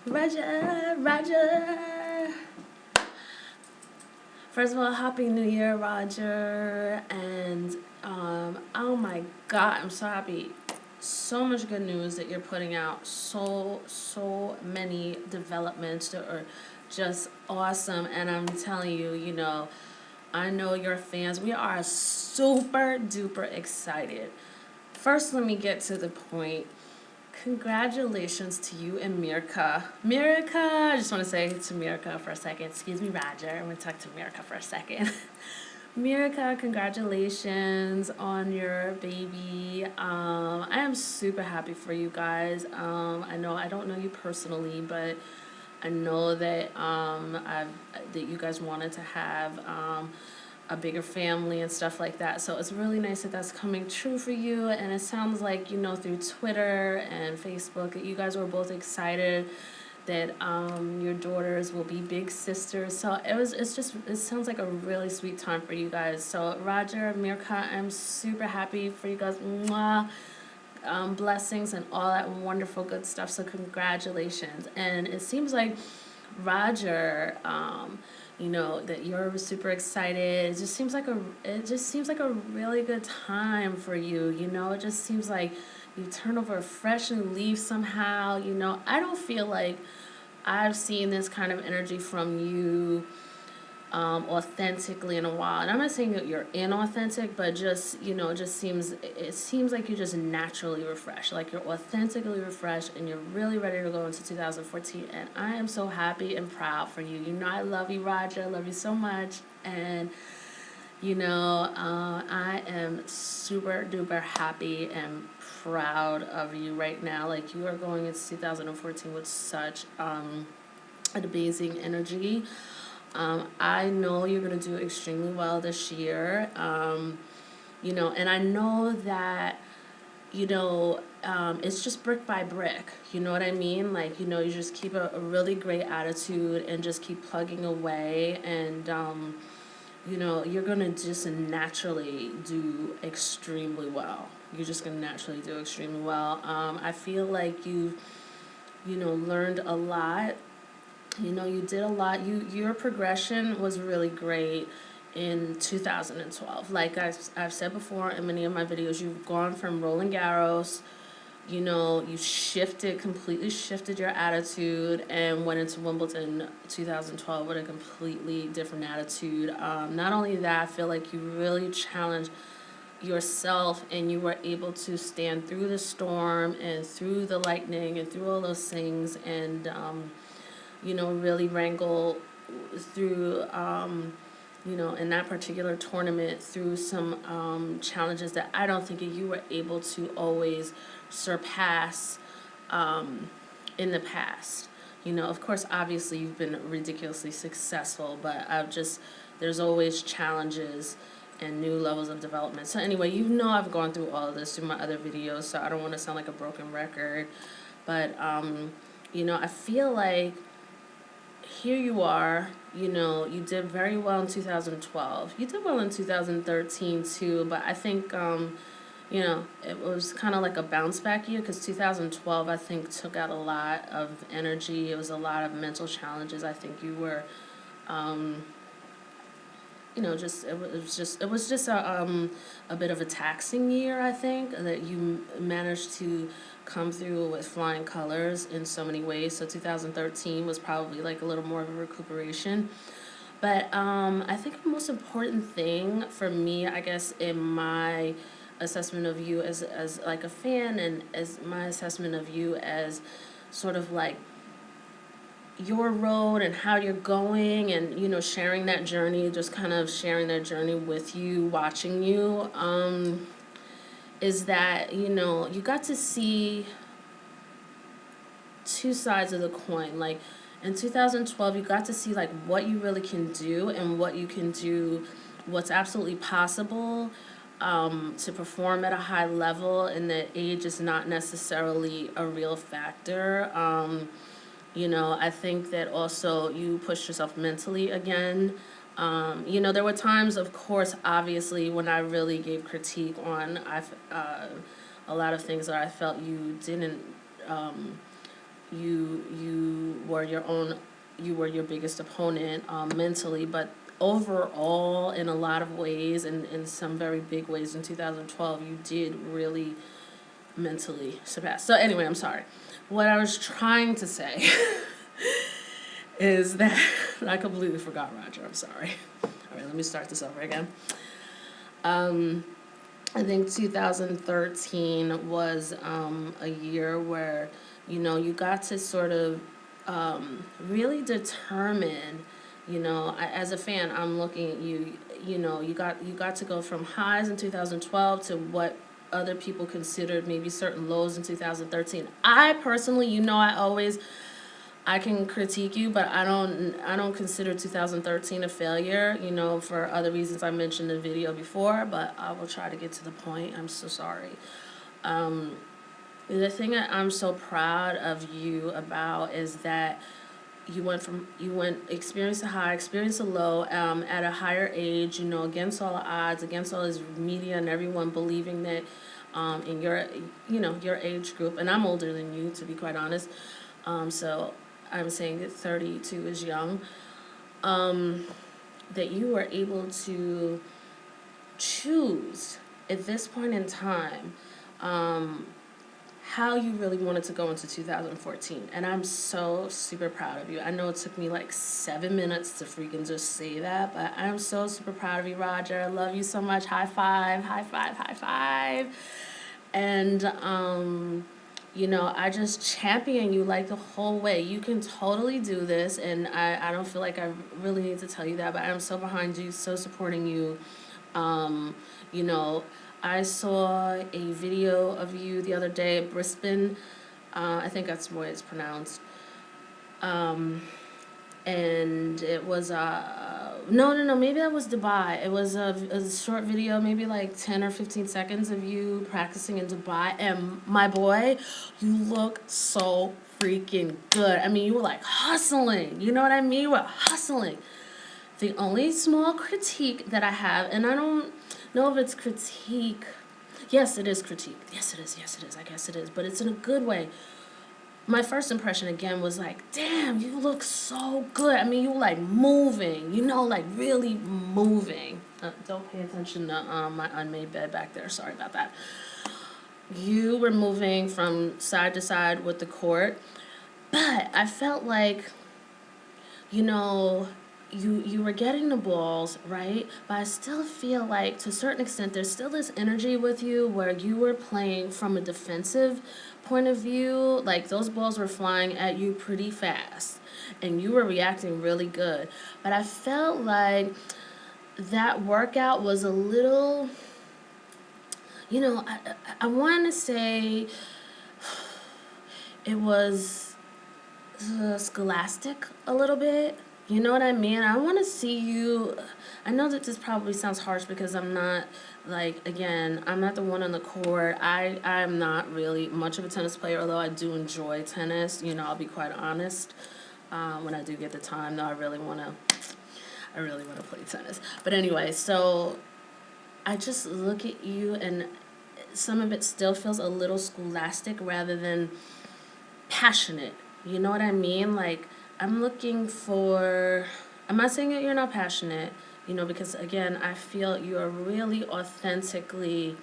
Roger, Roger. First of all, Happy New Year, Roger. And oh my God, I'm so happy. So much good news that you're putting out. So many developments that are just awesome. And I'm telling you, I know your fans. We are super duper excited. First, let me get to the point. Congratulations to you and Mirka. Mirka, I just want to say to Mirka for a second. Excuse me, Roger. I'm going to talk to Mirka for a second. Mirka, congratulations on your baby. I am super happy for you guys. I don't know you personally, but I know that that you guys wanted to have a bigger family and stuff like that. So it's really nice that that's coming true for you. And it sounds like, through Twitter and Facebook that you guys were both excited that your daughters will be big sisters. So it sounds like a really sweet time for you guys. So Roger, Mirka, I'm super happy for you guys. Mwah. Blessings and all that wonderful good stuff. So congratulations. And it seems like Roger, that you're super excited. It just seems like a really good time for you. It just seems like you turn over a fresh new leaf somehow. I don't feel like I've seen this kind of energy from you authentically in a while. And I'm not saying that you're inauthentic, but just, it seems like you just naturally refresh. Like you're authentically refreshed and you're really ready to go into 2014. And I am so happy and proud for you. I love you, Roger. I love you so much. And, I am super duper happy and proud of you right now. Like you are going into 2014 with such an amazing energy. I know you're going to do extremely well this year, and I know that, it's just brick by brick, you know what I mean? Like, you just keep a really great attitude and just keep plugging away and, you're going to just naturally do extremely well. You're just going to naturally do extremely well. I feel like you learned a lot. You did a lot. Your progression was really great in 2012. Like I've said before in many of my videos, you've gone from Roland Garros, you completely shifted your attitude and went into Wimbledon 2012 with a completely different attitude. Not only that, I feel like you really challenged yourself and you were able to stand through the storm and through the lightning and through all those things and, really wrangle through, in that particular tournament through some challenges that I don't think you were able to always surpass in the past. Of course, obviously you've been ridiculously successful, but there's always challenges and new levels of development. So anyway, I've gone through all of this through my other videos, so I don't want to sound like a broken record. But, I feel like here you are, you did very well in 2012. You did well in 2013 too, but I think, it was kind of like a bounce back year because 2012, I think, took out a lot of energy. It was a lot of mental challenges. I think you were, it was just a bit of a taxing year, I think, that you managed to come through with flying colors in so many ways. So 2013 was probably like a little more of a recuperation. But I think the most important thing for me, I guess, in my assessment of you as like a fan and as my assessment of you as sort of like your road and how you're going and, sharing that journey, just kind of sharing that journey with you, watching you, is that, you got to see two sides of the coin. Like in 2012, you got to see like what you really can do and what you can do, what's absolutely possible to perform at a high level, and that age is not necessarily a real factor. I think that also you pushed yourself mentally again. There were times, of course, obviously, when I really gave critique on a lot of things that I felt you didn't, you were your biggest opponent mentally, but overall, in a lot of ways, and in some very big ways in 2012, you did really mentally surpass. So anyway, I'm sorry. What I was trying to say is that I completely forgot Roger. I'm sorry. All right, let me start this over again. I think 2013 was a year where, you know, you got to sort of really determine, you know, as a fan, I'm looking at you, you know, you got to go from highs in 2012 to what other people considered maybe certain lows in 2013. I personally, you know, I can critique you, but I don't consider 2013 a failure, you know, for other reasons I mentioned in the video before, but I will try to get to the point. I'm so sorry. The thing that I'm so proud of you about is that you went experience a high, experience a low, at a higher age, you know, against all the odds, against all this media and everyone believing that in your, you know, your age group, and I'm older than you, to be quite honest, so I'm saying that 32 is young, that you were able to choose at this point in time how you really wanted to go into 2014. And I'm so super proud of you. I know it took me like 7 minutes to freaking just say that, but I'm so super proud of you, Roger. I love you so much. High five, high five, high five. And, you know, I just champion you like the whole way. You can totally do this, and I don't feel like I really need to tell you that, but I'm so behind you, so supporting you. You know, I saw a video of you the other day at Brisbane. I think that's the way it's pronounced. And it was no, maybe that was Dubai. It was a short video, maybe like 10 or 15 seconds of you practicing in Dubai. And my boy, you look so freaking good. I mean, you were like hustling. You know what I mean? You were hustling. The only small critique that I have, and I don't know if it's critique. Yes, it is critique. Yes, it is. Yes, it is. I guess it is. But it's in a good way. My first impression again was like, damn, you look so good. I mean, you were like moving, you know, like really moving. Don't pay attention to my unmade bed back there. Sorry about that. You were moving from side to side with the court, but I felt like, you know, you were getting the balls, right? But I still feel like, to a certain extent, there's still this energy with you where you were playing from a defensive point of view. Like, those balls were flying at you pretty fast, and you were reacting really good. But I felt like that workout was a little, you know, I want to say it was scholastic a little bit. You know what I mean? I want to see you. I know that this probably sounds harsh because I'm not, like, again, I'm not the one on the court. I'm not really much of a tennis player, although I do enjoy tennis. You know, I'll be quite honest. When I do get the time, though, I really want to play tennis. But anyway, so I just look at you, and some of it still feels a little scholastic rather than passionate. You know what I mean? Like, I'm looking for, I'm not saying that you're not passionate, you know, because again, I feel you are really authentically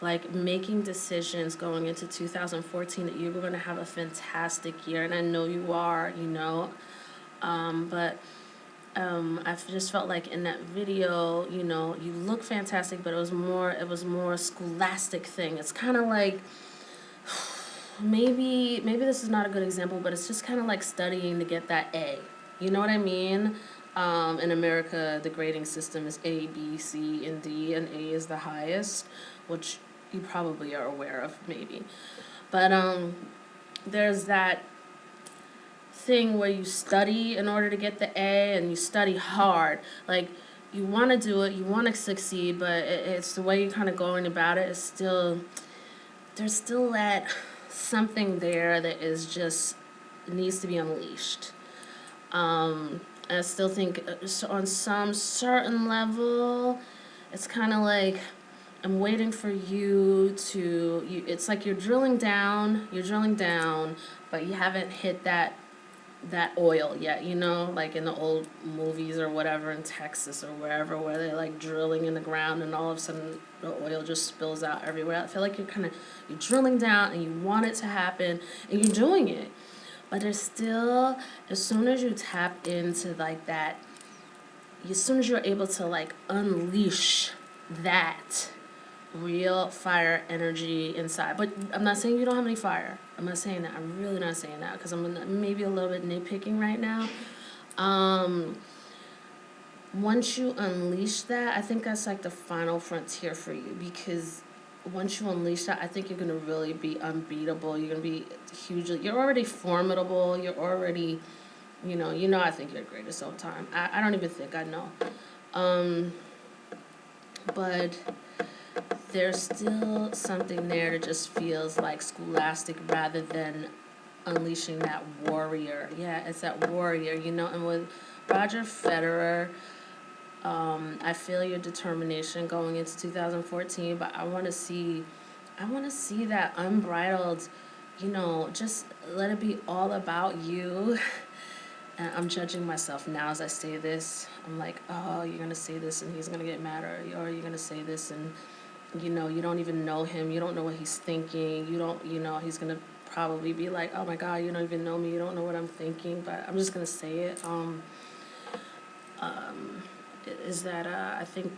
like making decisions going into 2014 that you're going to have a fantastic year, and I know you are, you know, but I just felt like in that video, you know, you look fantastic, but it was more a scholastic thing. It's kind of like, maybe this is not a good example, but it's just kind of like studying to get that A. You know what I mean? In America, the grading system is A, B, C, and D, and A is the highest, which you probably are aware of, maybe. But there's that thing where you study in order to get the A, and you study hard. Like, you want to do it, you want to succeed, but it's the way you're kind of going about it is still, there's still that something there that is just needs to be unleashed. I still think on some certain level, it's kind of like I'm waiting for you to. It's like you're drilling down, but you haven't hit that that oil yet, you know, like in the old movies or whatever in Texas or wherever, where they're like drilling in the ground and all of a sudden the oil just spills out everywhere. I feel like you're drilling down and you want it to happen and you're doing it. But there's still, as soon as you tap into like that, as soon as you're able to like unleash that real fire energy inside. But I'm not saying you don't have any fire. I'm not saying that. I'm really not saying that because I'm maybe a little bit nitpicking right now. Once you unleash that, I think that's like the final frontier for you, because once you unleash that, I think you're gonna really be unbeatable. You're gonna be hugely. You're already formidable. You're already, I think you're the greatest all time. I don't even think I know. But there's still something there that just feels like scholastic rather than unleashing that warrior. Yeah, it's that warrior, and with Roger Federer, I feel your determination going into 2014, but I want to see that unbridled, just let it be all about you. And I'm judging myself now as I say this. I'm like, oh, you're going to say this and he's going to get mad, or you're going to say this and, you don't even know him. You don't know what he's thinking. You don't, he's going to probably be like, oh my God, you don't even know me. You don't know what I'm thinking. But I'm just going to say it. Is that I think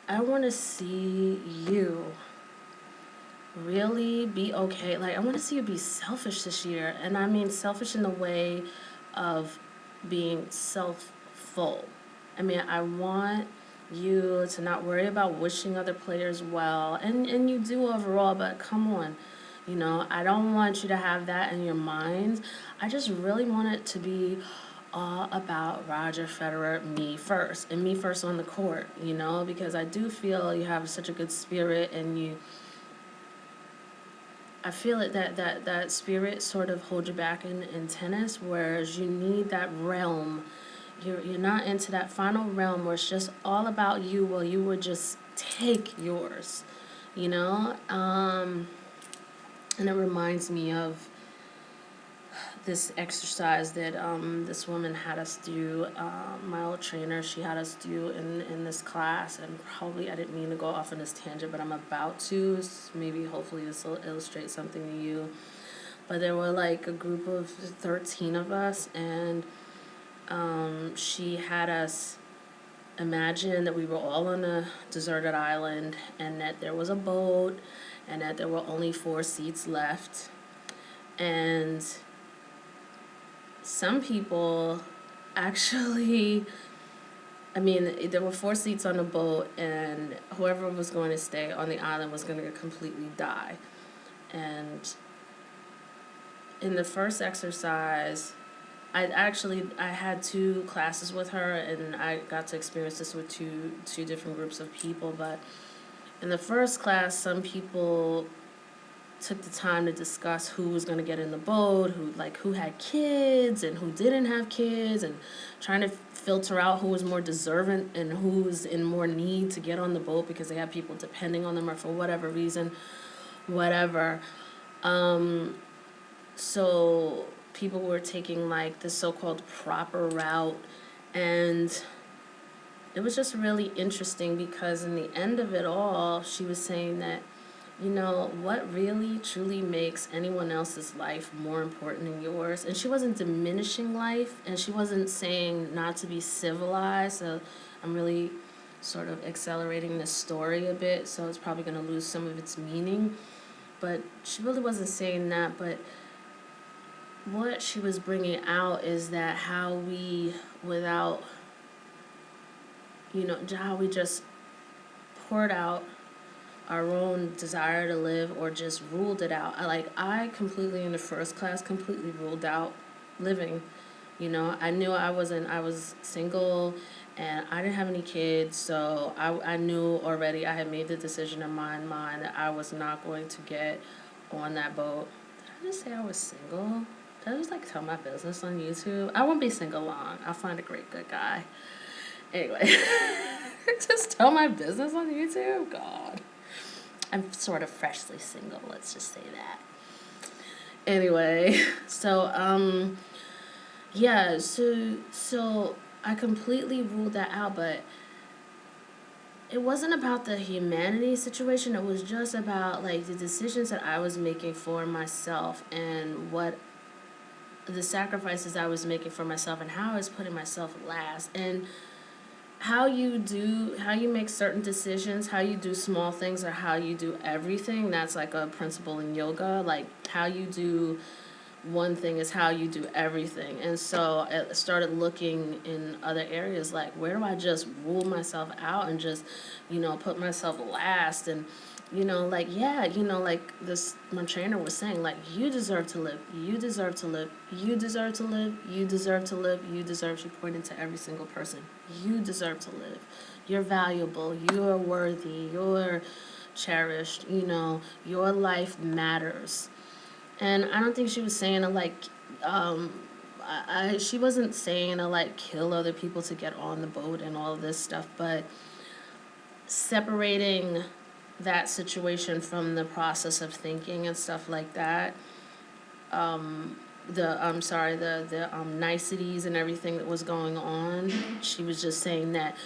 I want to see you really be okay. Like, I want to see you be selfish this year. And I mean selfish in the way of being self-full. I mean, I want you to not worry about wishing other players well. And you do overall, but come on. I don't want you to have that in your mind. I just really want it to be all about Roger Federer, me first, and me first on the court, because I do feel you have such a good spirit, and I feel it that spirit sort of holds you back in tennis, whereas you need that realm. You're not into that final realm where it's just all about you. Well, you would just take yours, and it reminds me of this exercise that this woman had us do, my old trainer, she had us do in this class, and probably I didn't mean to go off on this tangent, but I'm about to. Maybe hopefully this will illustrate something to you. But there were like a group of 13 of us, and she had us imagine that we were all on a deserted island, and that there was a boat, and that there were only 4 seats left. And some people actually, I mean, there were 4 seats on the boat, and whoever was going to stay on the island was going to completely die. And in the first exercise, I had 2 classes with her, and I got to experience this with two different groups of people. But in the first class, some people took the time to discuss who was going to get in the boat, who had kids and who didn't have kids, and trying to filter out who was more deserving and who was in more need to get on the boat because they had people depending on them, or for whatever reason, whatever. So people were taking like the so-called proper route, and it was just really interesting because in the end of it all, she was saying that, what really truly makes anyone else's life more important than yours? And she wasn't diminishing life, and she wasn't saying not to be civilized. So I'm really sort of accelerating this story a bit, so it's probably going to lose some of its meaning. But she really wasn't saying that. But what she was bringing out is that how we, without, how we just poured out our own desire to live, or just ruled it out. I completely, in the first class, completely ruled out living. I knew I was single, and I didn't have any kids, so I knew already, I had made the decision in my mind that I was not going to get on that boat. Did I just say I was single? Did I just tell my business on YouTube? I won't be single long. I'll find a great good guy. Anyway, just tell my business on YouTube? God. I'm sort of freshly single, let's just say that. Anyway, so yeah, so I completely ruled that out, but it wasn't about the humanity situation. It was just about like the decisions that I was making for myself and what the sacrifices I was making for myself and how I was putting myself last. And how you make certain decisions, how you do small things or how you do everything. That's like a principle in yoga. Like how you do one thing is how you do everything. And so I started looking in other areas like, where do I just rule myself out and just, put myself last? And, like, yeah, like this, my trainer was saying, like, you deserve to live. You deserve to live. You deserve to live. You deserve to live. You deserve to point into every single person. You deserve to live. You're valuable. You're worthy. You're cherished. Your life matters. And I don't think she was saying to like, she wasn't saying to like kill other people to get on the boat and all of this stuff, but separating that situation from the process of thinking and stuff like that. The niceties and everything that was going on. She was just saying that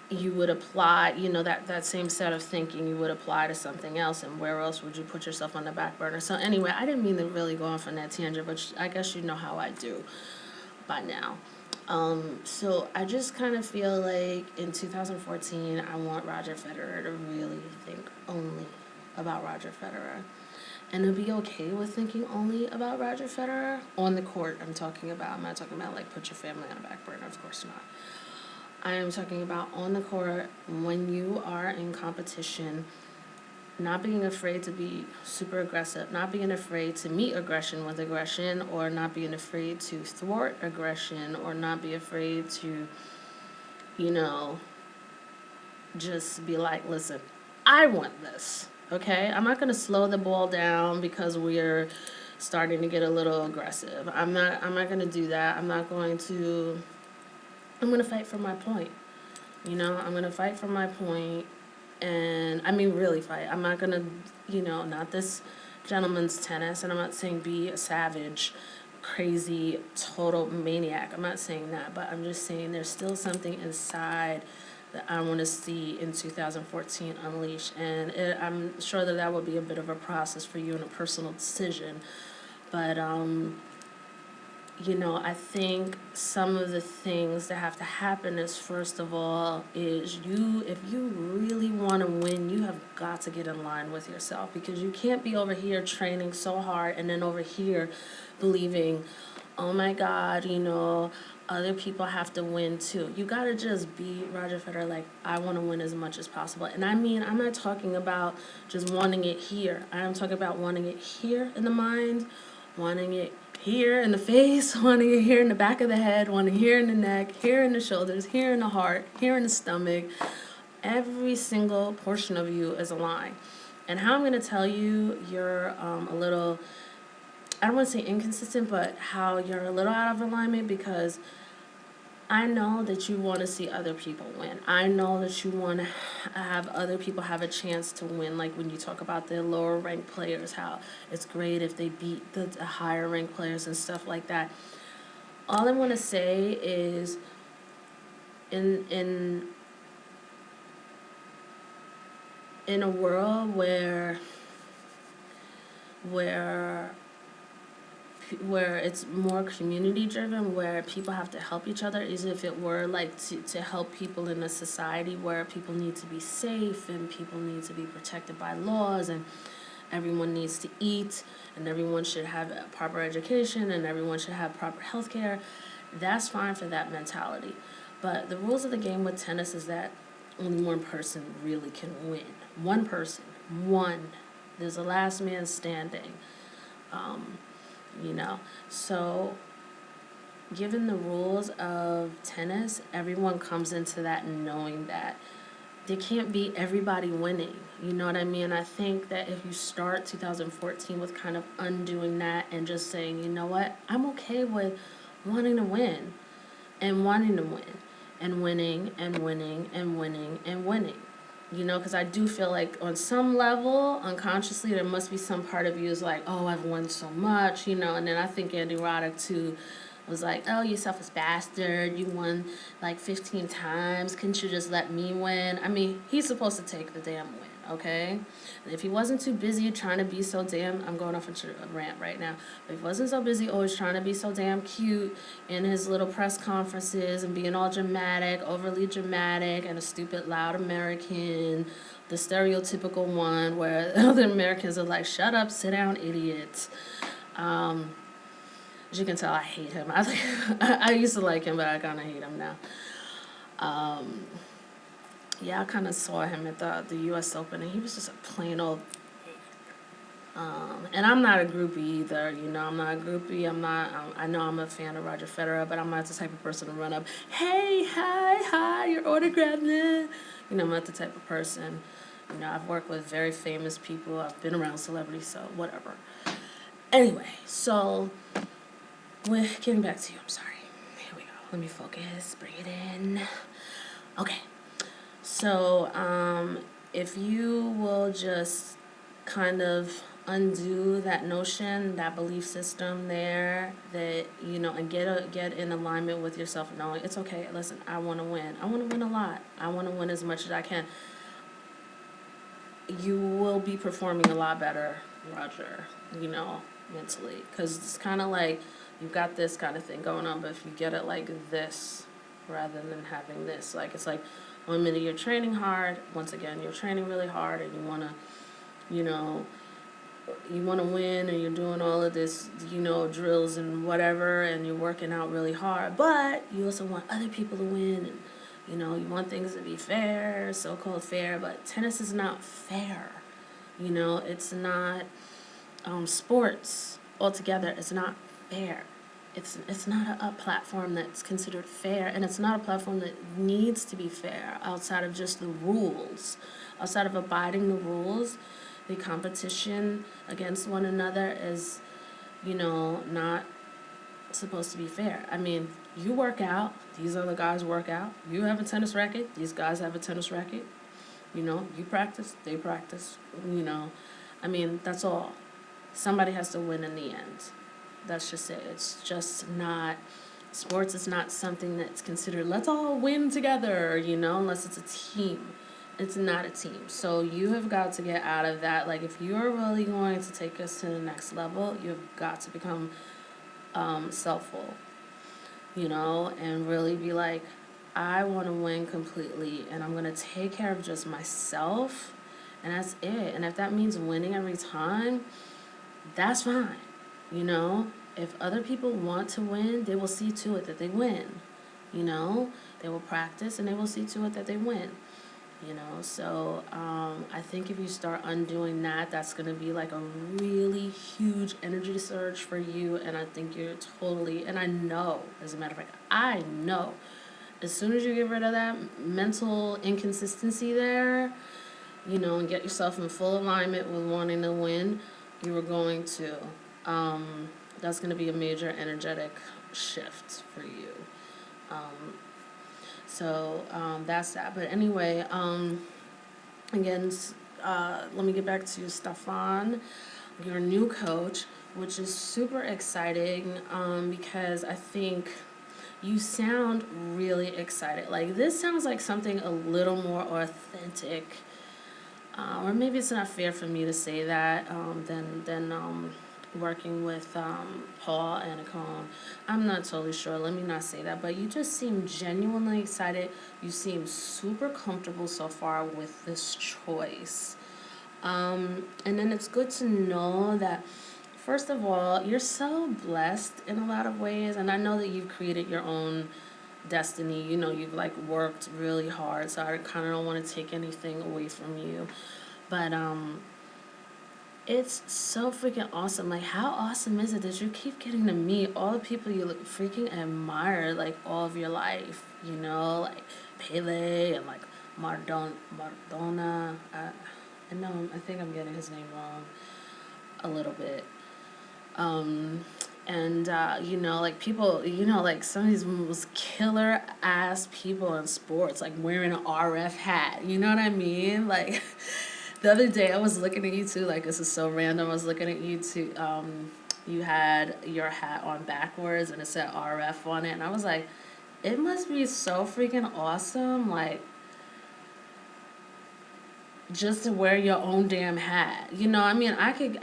you would apply, that same set of thinking you would apply to something else, and where else would you put yourself on the back burner? So anyway, I didn't mean to really go off on that tangent, but I guess you know how I do by now. So I just kind of feel like in 2014, I want Roger Federer to really think only about Roger Federer. And to be okay with thinking only about Roger Federer on the court, I'm talking about. I'm not talking about like put your family on the back burner, of course not. I am talking about on the court when you are in competition, not being afraid to be super aggressive, not being afraid to meet aggression with aggression, or not being afraid to thwart aggression, or not be afraid to, just be like, listen, I want this, okay? I'm not going to slow the ball down because we're starting to get a little aggressive. I'm not going to do that. I'm going to fight for my point. I'm going to fight for my point, and I mean really fight. I'm not going to, not this gentleman's tennis, and I'm not saying be a savage, crazy, total maniac. I'm not saying that, but I'm just saying there's still something inside that I want to see in 2014 unleash, and I'm sure that will be a bit of a process for you and a personal decision, but I think some of the things that have to happen is, first of all, is if you really want to win, you have got to get in line with yourself, because you can't be over here training so hard and then over here believing, oh my God, other people have to win too. You got to just be Roger Federer, like, I want to win as much as possible. And I mean, I'm not talking about just wanting it here. I'm talking about wanting it here in the mind, wanting it here in the face, wanting it here in the back of the head, wanting here in the neck, here in the shoulders, here in the heart, here in the stomach. Every single portion of you is aligned. And how I'm going to tell you you're a little, I don't want to say inconsistent, but how you're a little out of alignment, because I know that you want to see other people win. I know that you want to have other people have a chance to win. Like when you talk about the lower ranked players, how it's great if they beat the higher ranked players and stuff like that. All I want to say is in a world where it's more community driven, where people have to help each other, as if it were like to help people in a society where people need to be safe and people need to be protected by laws, and everyone needs to eat, and everyone should have a proper education, and everyone should have proper health care. That's fine for that mentality. But the rules of the game with tennis is that only one person really can win. One person. One. There's a last man standing. So given the rules of tennis, everyone comes into that knowing that there can't be everybody winning. You know what I mean? I think that if you start 2014 with kind of undoing that and just saying, you know what, I'm okay with wanting to win and wanting to win and winning and winning and winning and winning. You know, because I do feel like on some level, unconsciously, there must be some part of you is like, oh, I've won so much, you know. And then I think Andy Roddick, too, was like, oh, you selfish bastard, you won like 15 times. Couldn't you just let me win? I mean, he's supposed to take the damn win, okay? And if he wasn't too busy trying to be so damn, I'm going off a rant right now. But if he wasn't so busy always trying to be so damn cute in his little press conferences and being all dramatic, overly dramatic, and a stupid, loud American, the stereotypical one where other Americans are like, shut up, sit down, idiot. As you can tell, I hate him. I used to like him, but I kind of hate him now. Yeah, I kind of saw him at the U.S. Open, and he was just a plain old. And I'm not a groupie either, you know. I'm not a groupie. I'm not. I know I'm a fan of Roger Federer, but I'm not the type of person to run up, hey, hi, your autograph, nah. You know, I'm not the type of person. You know, I've worked with very famous people. I've been around celebrities, so whatever. Anyway, so we're getting back to you. I'm sorry. Here we go. Let me focus. Bring it in. Okay. So, if you will just kind of undo that notion, that belief system there, that, you know, and get in alignment with yourself, knowing it's okay. Listen, I want to win. I want to win a lot. I want to win as much as I can. You will be performing a lot better, Roger, you know, mentally. Because it's kind of like you've got this kind of thing going on, but if you get it like this rather than having this, like it's like 1 minute you're training hard, once again, you're training really hard and you want to, you know, you want to win and you're doing all of this, you know, drills and whatever, and you're working out really hard, but you also want other people to win, and, you know, you want things to be fair, so-called fair, but tennis is not fair. You know, it's not sports altogether. It's not fair. It's not a platform that's considered fair, and it's not a platform that needs to be fair outside of just the rules. Outside of abiding the rules, the competition against one another is, you know, not supposed to be fair. I mean, you work out, these other guys work out. You have a tennis racket, these guys have a tennis racket. You know, you practice, they practice, you know. I mean, that's all. Somebody has to win in the end. That's just it. It's just not, sports is not something that's considered, let's all win together, you know, unless it's a team. It's not a team. So you have got to get out of that. Like, if you're really going to take us to the next level, you've got to become selfful, you know, and really be like, I want to win completely, and I'm going to take care of just myself, and that's it. And if that means winning every time, that's fine. You know, if other people want to win, they will see to it that they win. You know, they will practice and they will see to it that they win. You know, so I think if you start undoing that, that's going to be like a really huge energy surge for you. And I think you're totally, and I know, as a matter of fact, I know, as soon as you get rid of that mental inconsistency there, you know, and get yourself in full alignment with wanting to win, you are going to. That's going to be a major energetic shift for you. So that's that. But anyway, again, let me get back to Stefan, your new coach, which is super exciting because I think you sound really excited. Like, this sounds like something a little more authentic. Or maybe it's not fair for me to say that than working with Paul and Akon. I'm not totally sure. Let me not say that. But you just seem genuinely excited. You seem super comfortable so far with this choice. And then it's good to know that, first of all, you're so blessed in a lot of ways. And I know that you've created your own destiny. You know, you've like worked really hard. So I kind of don't want to take anything away from you. But it's so freaking awesome. Like, how awesome is it that you keep getting to meet all the people you freaking admire, like, all of your life, you know, like Pele and like Maradona. I know, I think I'm getting his name wrong a little bit. And, you know, like people, you know, like some of these most killer ass people in sports, like wearing an RF hat. You know what I mean? Like, the other day I was looking at you too, like, this is so random. I was looking at you too. You had your hat on backwards and it said RF on it. And I was like, it must be so freaking awesome. Like, just to wear your own damn hat. You know, I mean, I could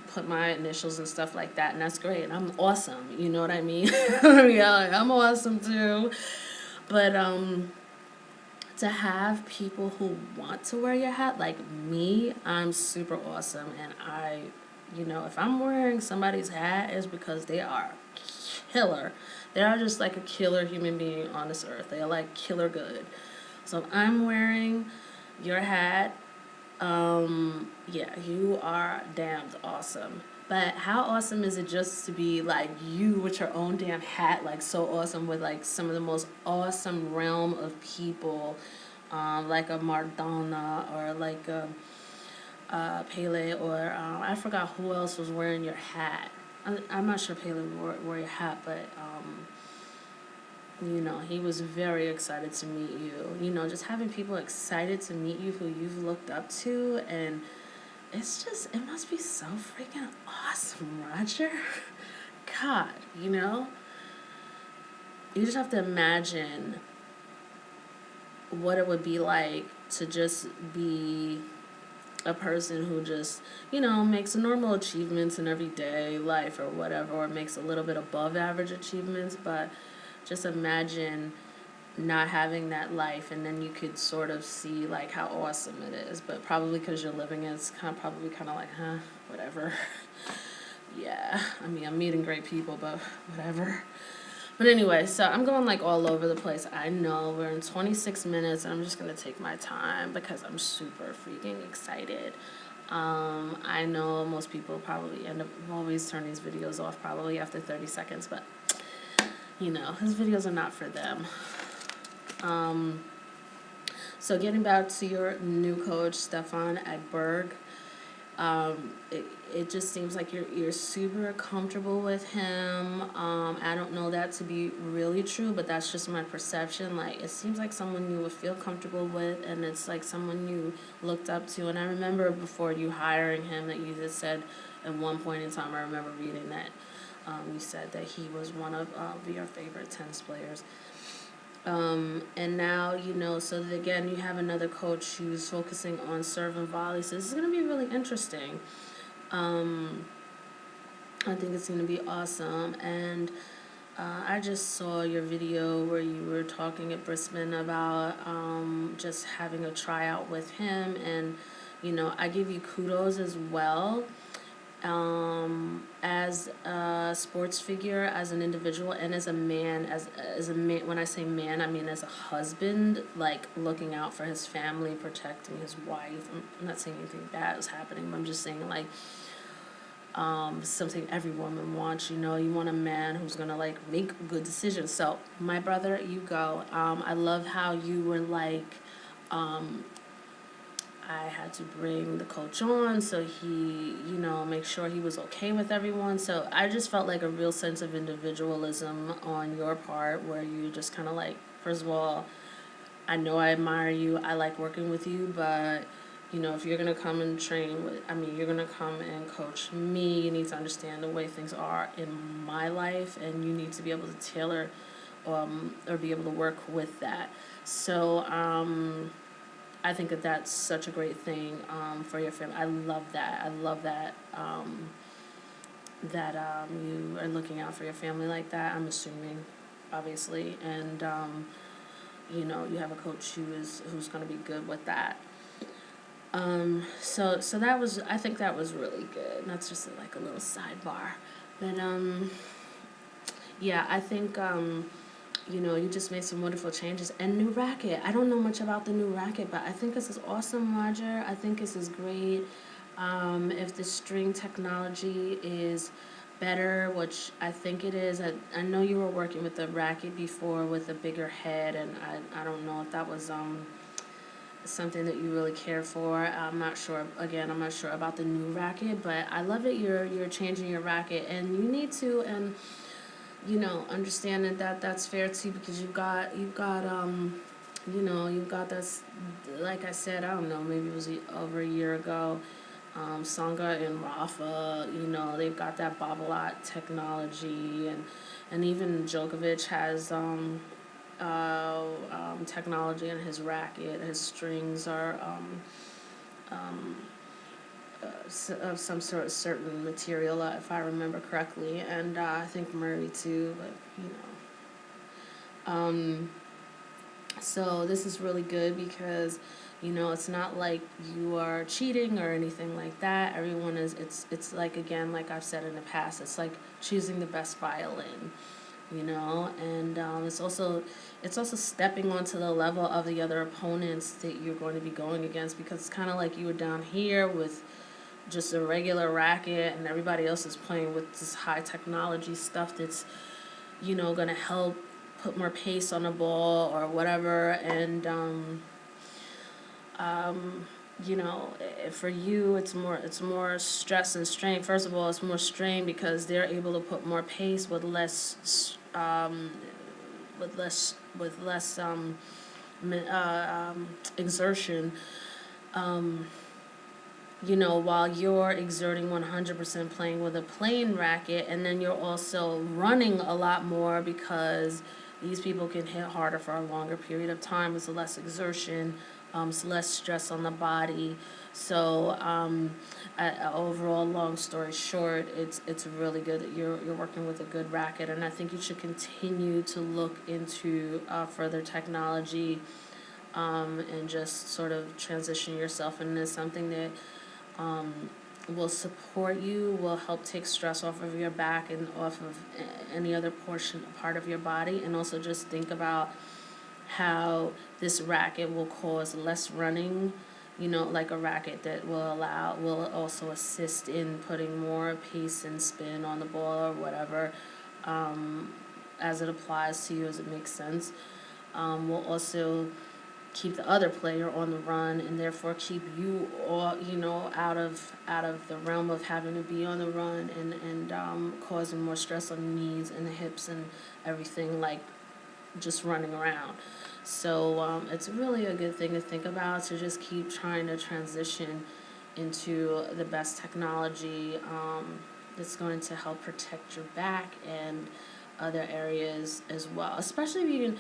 put my initials and stuff like that, and that's great. And I'm awesome. You know what I mean? Yeah, like, I'm awesome too. But to have people who want to wear your hat, like me, I'm super awesome, and you know, if I'm wearing somebody's hat, it's because they are killer. They are just like a killer human being on this earth. They are like killer good. So if I'm wearing your hat, yeah, you are damned awesome. But how awesome is it just to be like you with your own damn hat, like so awesome with like some of the most awesome realm of people, like a Maradona or like a Pele or I forgot who else was wearing your hat. I'm not sure Pele wore your hat, but you know, he was very excited to meet you. You know, just having people excited to meet you who you've looked up to, and it's just, it must be so freaking awesome, Roger. God, you know? You just have to imagine what it would be like to just be a person who just, you know, makes normal achievements in everyday life or whatever, or makes a little bit above average achievements, but just imagine not having that life, and then you could sort of see like how awesome it is, but probably because you're living it, it's probably kind of like, huh, whatever. Yeah, I mean, I'm meeting great people, but whatever. But anyway, so I'm going like all over the place. I know we're in 26 minutes, and I'm just gonna take my time because I'm super freaking excited. I know most people probably end up always turn these videos off probably after 30 seconds, but you know, his videos are not for them. So getting back to your new coach, Stefan Edberg, it just seems like you're super comfortable with him. I don't know that to be really true, but that's just my perception. Like, it seems like someone you would feel comfortable with, and it's like someone you looked up to. And I remember before you hiring him that you just said at one point in time, I remember reading that you said that he was one of your favorite tennis players. And now, you know, so that again, you have another coach who's focusing on serve and volley. So this is going to be really interesting. I think it's going to be awesome. And I just saw your video where you were talking at Brisbane about just having a tryout with him. And, you know, I give you kudos as well, as a sports figure, as an individual, and as a man. As a man, when I say man, I mean as a husband, like looking out for his family, protecting his wife. I'm not saying anything bad is happening, but I'm just saying like something every woman wants. You know, you want a man who's gonna like make good decisions. So my brother, you go. I love how you were like, I had to bring the coach on so he, you know, make sure he was okay with everyone. So I just felt like a real sense of individualism on your part, where you just kind of like, first of all, I know I admire you, I like working with you, but you know, if you're gonna come and train with, I mean, you're gonna come and coach me, you need to understand the way things are in my life, and you need to be able to tailor, or be able to work with that. So, I think that that's such a great thing for your family. I love that. I love that you are looking out for your family like that. I'm assuming, obviously, and you know, you have a coach who's going to be good with that. So that was, I think that was really good. And that's just like a little sidebar, but yeah, I think you know, you just made some wonderful changes. And new racket. I don't know much about the new racket, but I think this is awesome, Roger. I think this is great. If the string technology is better, which I think it is. I know you were working with the racket before with a bigger head, and I don't know if that was something that you really care for. I'm not sure. Again, I'm not sure about the new racket, but I love it. You're changing your racket, and you need to, and understand that that's fair too, because you've got this. Like I said, I don't know. Maybe it was over a year ago. Sangha and Rafa, they've got that bobble-out technology, and even Djokovic has technology in his racket. His strings are of some sort of certain material, if I remember correctly, and I think Murray too. But so this is really good because it's not like you are cheating or anything like that. Everyone is. It's like, again, like I've said in the past, it's like choosing the best violin. And it's also stepping onto the level of the other opponents that you're going to be going against, because it's kind of like you were down here with just a regular racket, and everybody else is playing with this high technology stuff that's going to help put more pace on the ball or whatever. And for you, it's more stress and strain. First of all, it's more strain because they're able to put more pace with less exertion. While you're exerting 100% playing with a plain racket, and then you're also running a lot more because these people can hit harder for a longer period of time. It's less exertion. It's less stress on the body. So overall, long story short, it's really good that you're working with a good racket, and I think you should continue to look into further technology, and just sort of transition yourself into something that will support you, will help take stress off of your back and off of any other part of your body, and also just think about how this racket will cause less running, like a racket that will also assist in putting more pace and spin on the ball or whatever, as it applies to you, as it makes sense. Will also keep the other player on the run, and therefore keep you all, out of the realm of having to be on the run, and causing more stress on the knees and the hips and everything, like just running around. So it's really a good thing to think about, to just keep trying to transition into the best technology that's going to help protect your back and other areas as well. Especially if you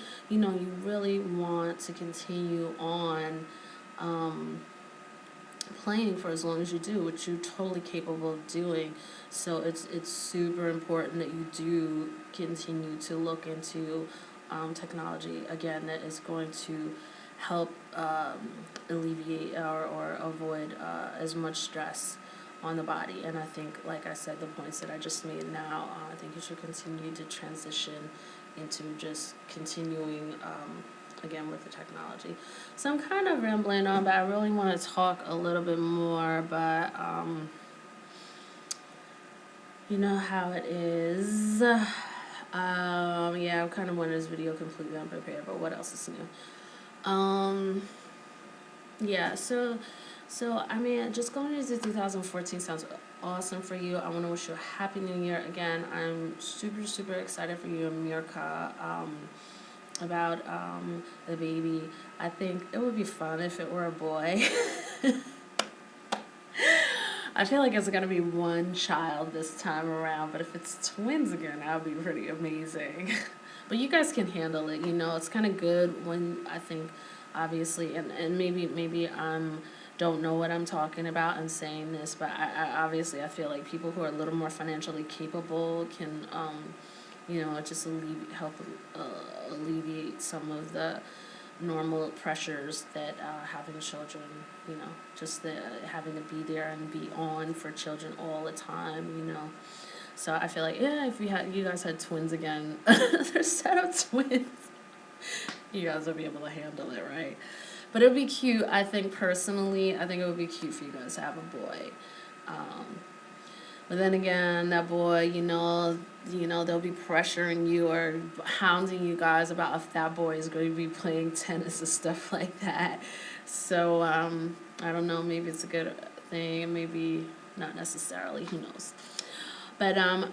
really want to continue on playing for as long as you do, which you're totally capable of doing. So it's super important that you do continue to look into technology, again, that is going to help alleviate or avoid as much stress on the body. And I think, like I said, the points that I just made now, I think you should continue to transition into just continuing again with the technology. So I'm kind of rambling on, but I really want to talk a little bit more. But you know how it is. Yeah, I kind of wanted this video completely unprepared, but what else is new? Yeah, so I mean, just going into 2014 sounds awesome for you. I want to wish you a happy new year again. I'm super, super excited for you and Mirka about the baby. I think it would be fun if it were a boy. I feel like it's going to be one child this time around, but if it's twins again, that would be pretty amazing. But you guys can handle it, It's kind of good when, I think, obviously, and maybe don't know what I'm talking about and saying this, but I obviously I feel like people who are a little more financially capable can, just help alleviate some of the normal pressures that having children, just the having to be there and be on for children all the time, So I feel like, yeah, if you guys had twins again, their set of twins, you guys would be able to handle it, right? But it would be cute, I think, personally. I think it would be cute for you guys to have a boy. But then again, that boy, they'll be pressuring you or hounding you guys about if that boy is going to be playing tennis and stuff like that. So I don't know, maybe it's a good thing, maybe not necessarily, who knows. But I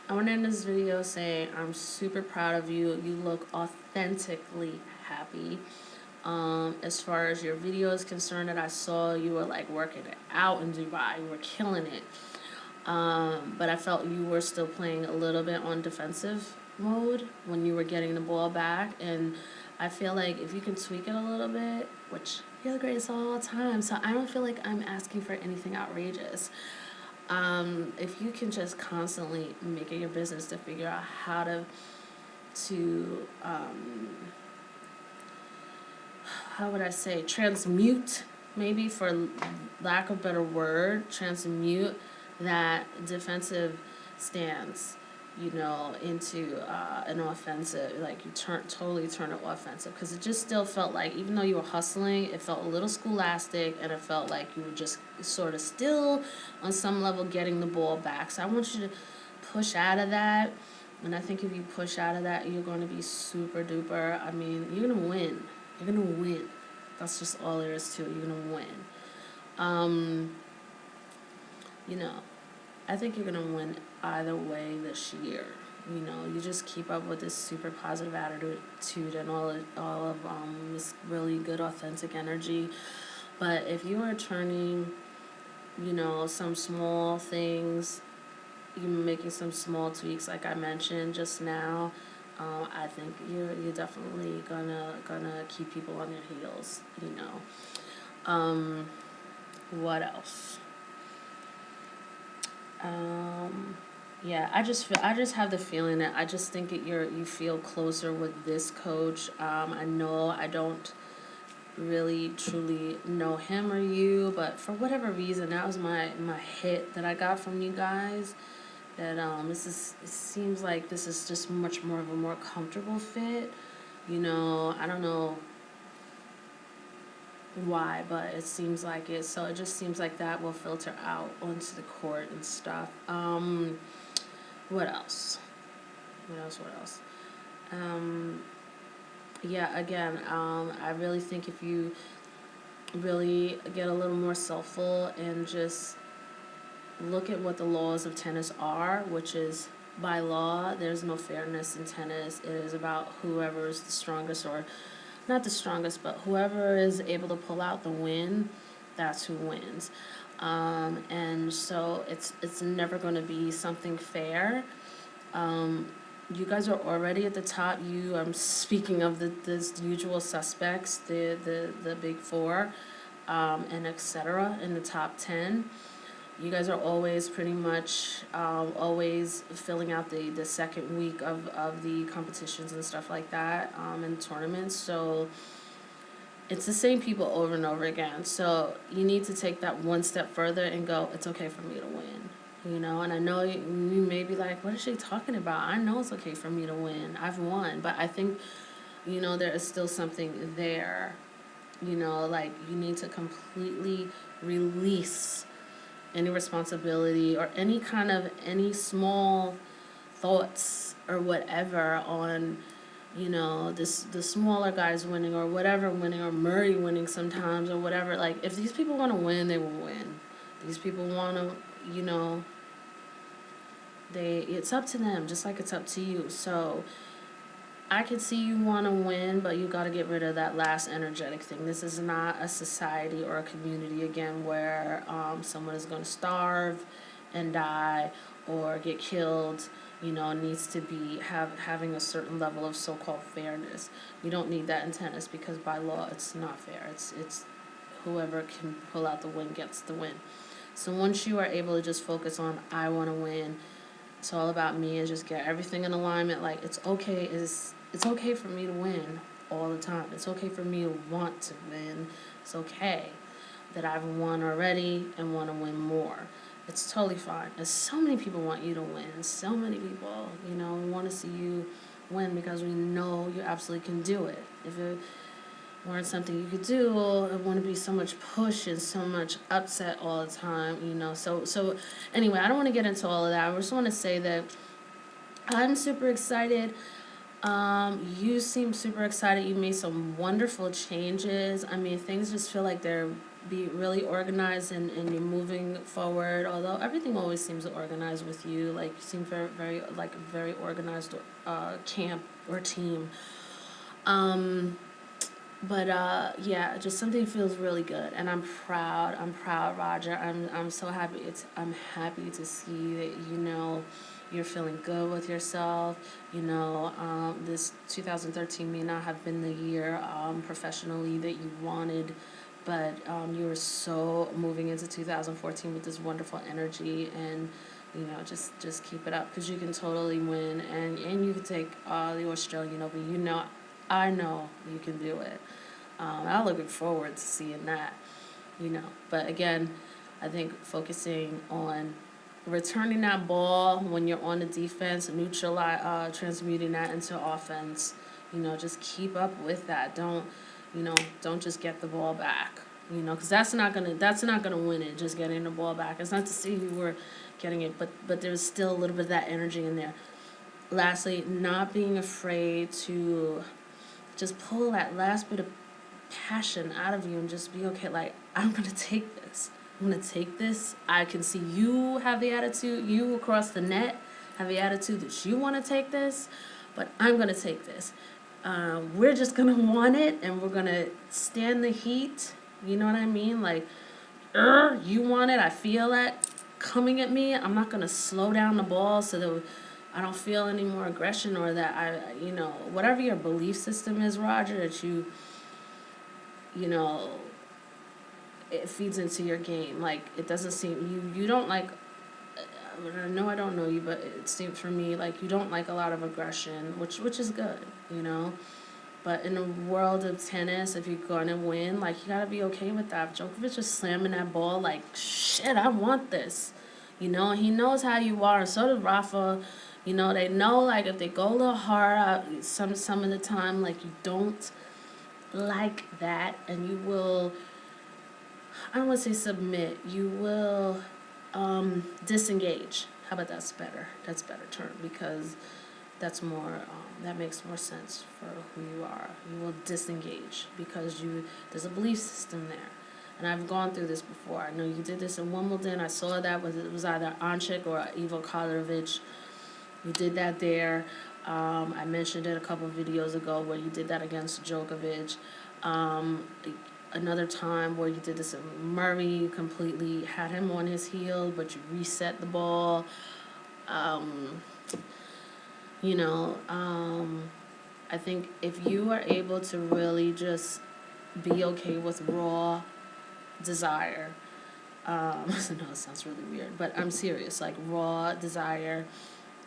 want to end this video saying I'm super proud of you. You look authentically happy. As far as your video is concerned that I saw, you were like working it out in Dubai. You were killing it. But I felt you were still playing a little bit on defensive mode when you were getting the ball back. And I feel like if you can tweak it a little bit, which you're the greatest of all time, so I don't feel like I'm asking for anything outrageous. If you can just constantly make it your business to figure out how to how would I say, transmute, maybe for lack of a better word, transmute that defensive stance, into an offensive, like you totally turn it offensive, because it just still felt like, even though you were hustling, it felt a little scholastic, and it felt like you were just sort of still on some level getting the ball back. So I want you to push out of that, and I think if you push out of that, you're going to be super duper. I mean, you're going to win. You're going to win. That's just all there is to it. You're going to win. I think you're going to win either way this year. You just keep up with this super positive attitude and all of this really good authentic energy. But if you are turning, some small things, you're making some small tweaks like I mentioned just now, I think you're definitely gonna keep people on their heels. What else? I just have the feeling that I just think that you feel closer with this coach. I know I don't really truly know him or you, but for whatever reason, that was my hit that I got from you guys. That it seems like this is just much more of a more comfortable fit. I don't know why, but it seems like it. So it just seems like that will filter out onto the court and stuff. What else? I really think if you really get a little more soulful and just look at what the laws of tennis are, which is, by law, there's no fairness in tennis. It is about whoever is the strongest, or not the strongest, but whoever is able to pull out the win, that's who wins. And so it's never going to be something fair. You guys are already at the top. I'm speaking of the usual suspects, the big four, and etc. in the top 10. You guys are always pretty much always filling out the second week of the competitions and stuff like that, and tournaments. So it's the same people over and over again. So you need to take that one step further and go, it's okay for me to win. And I know you may be like, what is she talking about? I know it's okay for me to win. I've won. But I think, there is still something there. Like you need to completely release any responsibility or any small thoughts or whatever on, the smaller guys winning or whatever winning, or Murray winning sometimes or whatever. Like, if these people want to win, they will win. These people want to, it's up to them, just like it's up to you. So I could see you want to win, but you got to get rid of that last energetic thing. This is not a society or a community, again, where someone is going to starve and die or get killed. Needs to be having a certain level of so-called fairness. You don't need that in tennis, because by law it's not fair. It's whoever can pull out the win gets the win. So once you are able to just focus on, I want to win, it's all about me, and just get everything in alignment. Like, it's okay for me to win all the time. It's okay for me to want to win. It's okay that I've won already and want to win more. It's totally fine. There's so many people want you to win. So many people, we want to see you win, because we know you absolutely can do it. If it weren't something you could do, it wouldn't be so much push and so much upset all the time, So anyway, I don't want to get into all of that. I just want to say that I'm super excited. You seem super excited. You made some wonderful changes. I mean, things just feel like they're be really organized and you're moving forward. Although everything always seems organized with you. Like you seem very like a very organized camp or team. Um, but yeah, just something feels really good, and I'm proud. I'm proud, Roger. I'm so happy. I'm happy to see that you're feeling good with yourself. This 2013 may not have been the year professionally that you wanted, but you were so moving into 2014 with this wonderful energy, and just keep it up because you can totally win, and you can take the Australian Open. I know you can do it. I'm looking forward to seeing that, But again, I think focusing on returning that ball when you're on the defense, transmuting that into offense. Just keep up with that. Don't just get the ball back. Because that's not gonna win it. Just getting the ball back. It's not to say you were getting it, but there's still a little bit of that energy in there. Lastly, not being afraid to just pull that last bit of passion out of you and just be okay. Like, I'm gonna take this. I'm gonna take this. I can see you have the attitude. You across the net have the attitude that you want to take this, but I'm gonna take this. We're just gonna want it, and we're gonna stand the heat. You know what I mean? Like, you want it. I feel it coming at me. I'm not gonna slow down the ball so that I don't feel any more aggression, or that whatever your belief system is, Roger, that you know, it feeds into your game. Like, it doesn't seem, you don't like, I know I don't know you, but it seems for me like you don't like a lot of aggression, which is good. But in the world of tennis, if you're going to win, like, you got to be okay with that. Djokovic is slamming that ball like, shit, I want this. He knows how you are, and so does Rafa. They know, like, if they go a little hard some of the time, like, you don't like that, and you will, I don't want to say submit, you will disengage. How about that's better? That's a better term, because that's more, that makes more sense for who you are. You will disengage because there's a belief system there. And I've gone through this before. I know you did this in Wimbledon. I saw that it was either Anchik or Ivo Karlovic. You did that there. I mentioned it a couple of videos ago where you did that against Djokovic. Another time where you did this in Murray, you completely had him on his heel, but you reset the ball. I think if you are able to really just be okay with raw desire, I know it sounds really weird, but I'm serious, like raw desire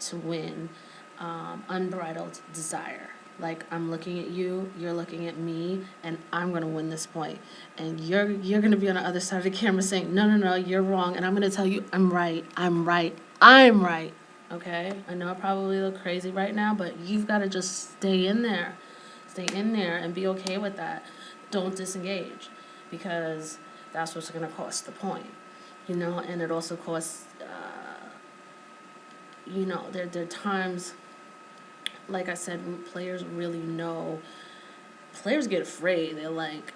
to win, unbridled desire. Like, I'm looking at you, you're looking at me, and I'm gonna win this point. And you're gonna be on the other side of the camera saying, no, you're wrong, and I'm gonna tell you, I'm right. Okay? I know I probably look crazy right now, but you've got to just stay in there. Stay in there and be okay with that. Don't disengage, because that's what's going to cost the point. And it also costs, there are times, like I said, when players really know, players get afraid. They're like,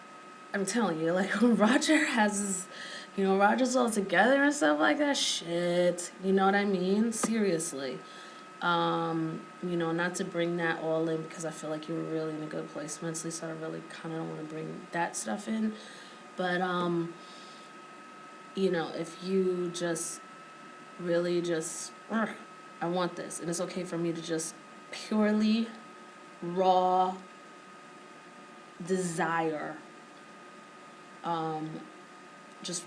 I'm telling you, like, when Roger has his, Roger's all together and stuff like that, shit. You know what I mean? Seriously. Not to bring that all in, because I feel like you were really in a good place mentally, so I really kind of don't want to bring that stuff in. But, if you just really just, I want this, and it's okay for me to just purely raw desire, just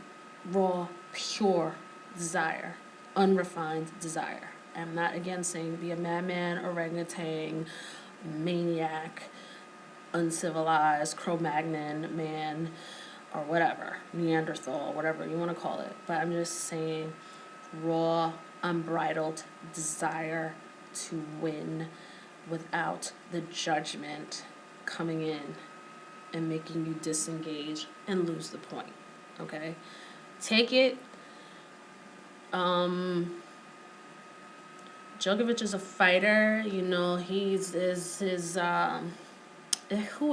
raw, pure desire, unrefined desire. I'm not, again, saying be a madman, orangutan, maniac, uncivilized, Cro-Magnon man, or whatever, Neanderthal, whatever you want to call it. But I'm just saying raw, unbridled desire to win without the judgment coming in and making you disengage and lose the point. Okay? Take it Djokovic is a fighter. You know, who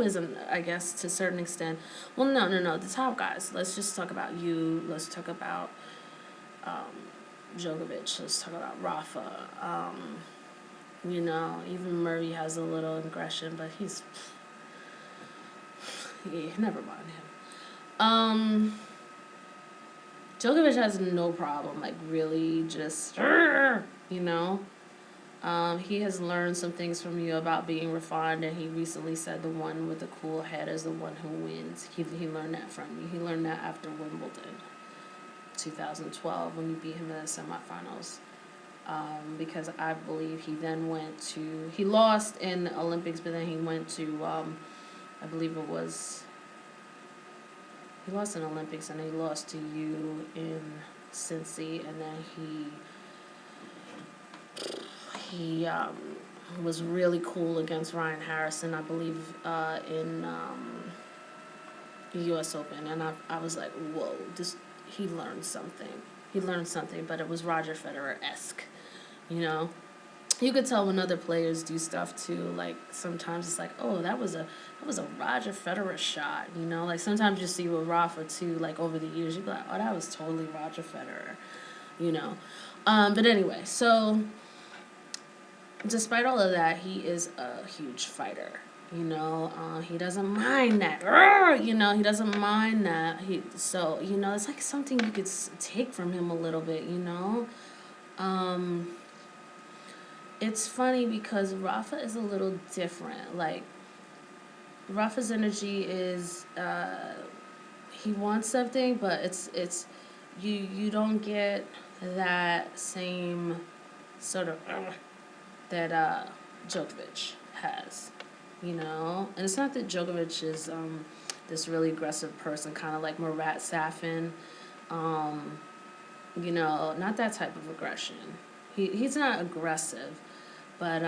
isn't, I guess, to a certain extent. Well, no. The top guys. Let's just talk about you. Let's talk about Djokovic. Let's talk about Rafa. You know, even Murray has a little aggression, but never mind him. Djokovic has no problem, like, really just, you know. He has learned some things from you about being refined, and he recently said the one with the cool head is the one who wins. He learned that from you. He learned that after Wimbledon, 2012, when you beat him in the semifinals. Because I believe he then he lost in the Olympics, but then he went to, I believe it was, he lost in the Olympics, and he lost to you in Cincy, and then he was really cool against Ryan Harrison, I believe, in the U.S. Open, and I was like, whoa, he learned something. He learned something, but it was Roger Federer-esque, you know? You could tell when other players do stuff too. Like, sometimes it's like, oh, that was a Roger Federer shot, you know? Like, sometimes you see with Rafa too, like, over the years, you'd be like, oh, that was totally Roger Federer, you know? But anyway, so despite all of that, he is a huge fighter. You know, he doesn't mind that. You know, he doesn't mind that. So, you know, it's like something you could take from him a little bit, you know. It's funny because Rafa is a little different. Like, Rafa's energy is, he wants something, but it's you don't get that same sort of that Djokovic has, you know. And it's not that Djokovic is this really aggressive person, kind of like Murat Safin, you know, not that type of aggression. He's not aggressive, but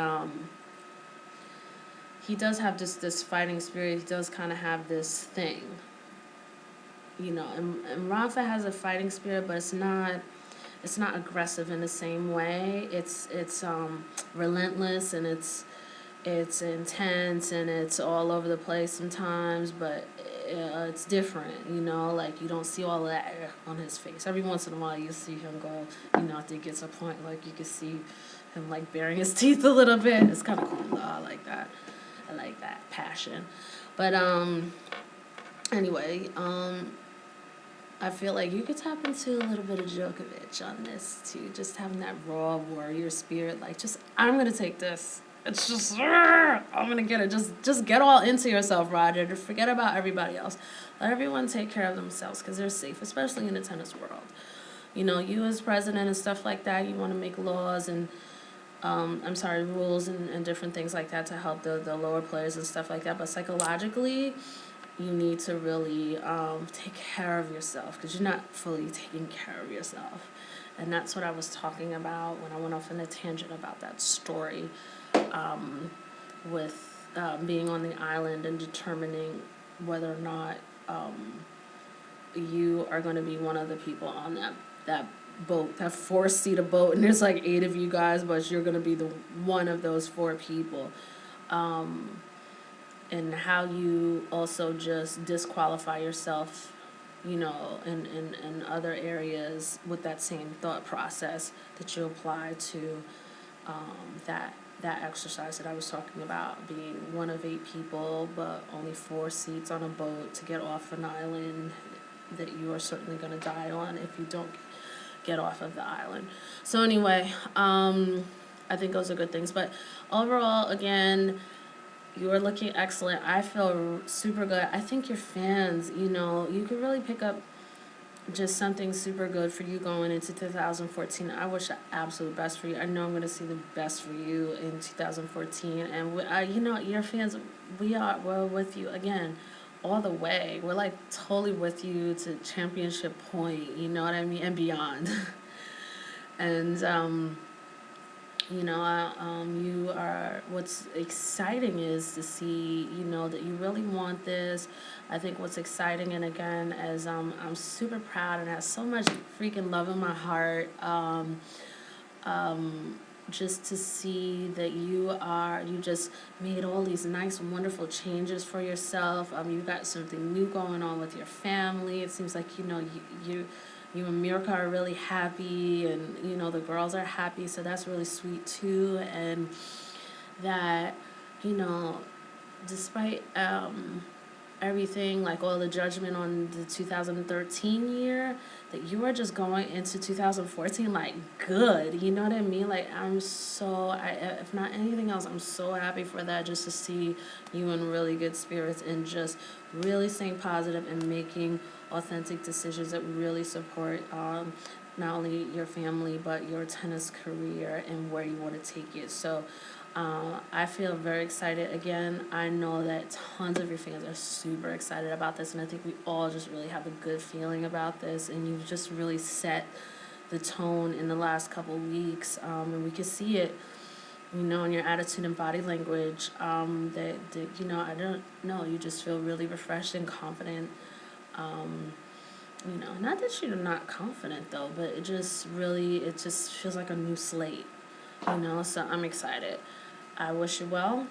he does have this fighting spirit. He does kind of have this thing, you know. And Rafa has a fighting spirit, but it's not aggressive in the same way. It's relentless, and it's intense, and it's all over the place sometimes, but it's different, you know. Like, you don't see all that on his face. Every once in a while you see him go, you know, if he gets a point, like, you can see him, like, baring his teeth a little bit. It's kind of cool. I like that. I like that passion. But anyway, I feel like you could tap into a little bit of Djokovic on this too. Just having that raw warrior spirit, like, just, I'm gonna take this. It's just, I'm gonna get it. Just get all into yourself, Roger. Just forget about everybody else. Let everyone take care of themselves, because they're safe, especially in the tennis world. You know, you as president and stuff like that, you want to make laws and rules and different things like that to help the lower players and stuff like that. But psychologically, you need to really take care of yourself, because you're not fully taking care of yourself. And that's what I was talking about when I went off on a tangent about that story with being on the island and determining whether or not you are going to be one of the people on that boat, that 4-seater boat, and there's like 8 of you guys, but you're going to be the one of those 4 people. And how you also just disqualify yourself, you know, in other areas with that same thought process that you apply to that exercise that I was talking about, being one of 8 people, but only 4 seats on a boat to get off an island that you are certainly going to die on if you don't get off of the island. So anyway, I think those are good things. But overall, again, you are looking excellent. I feel super good. I think your fans, you know, you could really pick up just something super good for you going into 2014. I wish the absolute best for you. I know I'm going to see the best for you in 2014. And, you know, your fans, we're with you, again, all the way. We're, like, totally with you to championship point, you know what I mean, and beyond. And, you know, you are, what's exciting is to see, you know, that you really want this. I think what's exciting, and again, as I'm super proud and have so much freaking love in my heart, just to see that you just made all these nice, wonderful changes for yourself. You got something new going on with your family. It seems like, you and Mirka are really happy, and, the girls are happy. So that's really sweet too. And that, you know, despite, everything, like all the judgment on the 2013 year, that you are just going into 2014 like good, you know what I mean? Like if not anything else, I'm so happy for that, just to see you in really good spirits and just really staying positive and making authentic decisions that really support not only your family but your tennis career and where you want to take it. So I feel very excited. Again, I know that tons of your fans are super excited about this, and I think we all just really have a good feeling about this, and you've just really set the tone in the last couple weeks, and we can see it, in your attitude and body language, I don't know, you just feel really refreshed and confident. Not that you're not confident, though, but it just feels like a new slate, so I'm excited. I wish you well.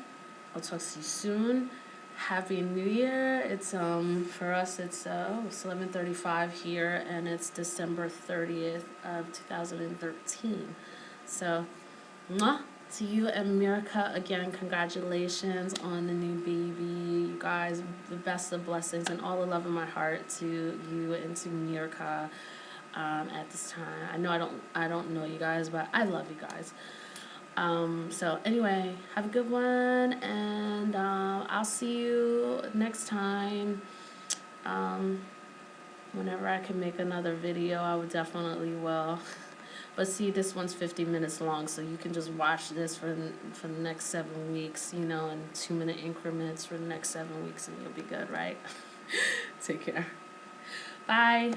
I'll talk to you soon. Happy New Year. It's for us it's 11:35 here, and it's December 30th of 2013. So, mwah, to you and Mirka again, congratulations on the new baby. You guys, the best of blessings and all the love in my heart to you and to Mirka at this time. I know I don't know you guys, but I love you guys. So anyway, have a good one, and I'll see you next time. Whenever I can make another video, I would definitely will. But see, this one's 50 minutes long, so you can just watch this for the next 7 weeks, in 2-minute increments for the next 7 weeks, and you'll be good, right? Take care. Bye.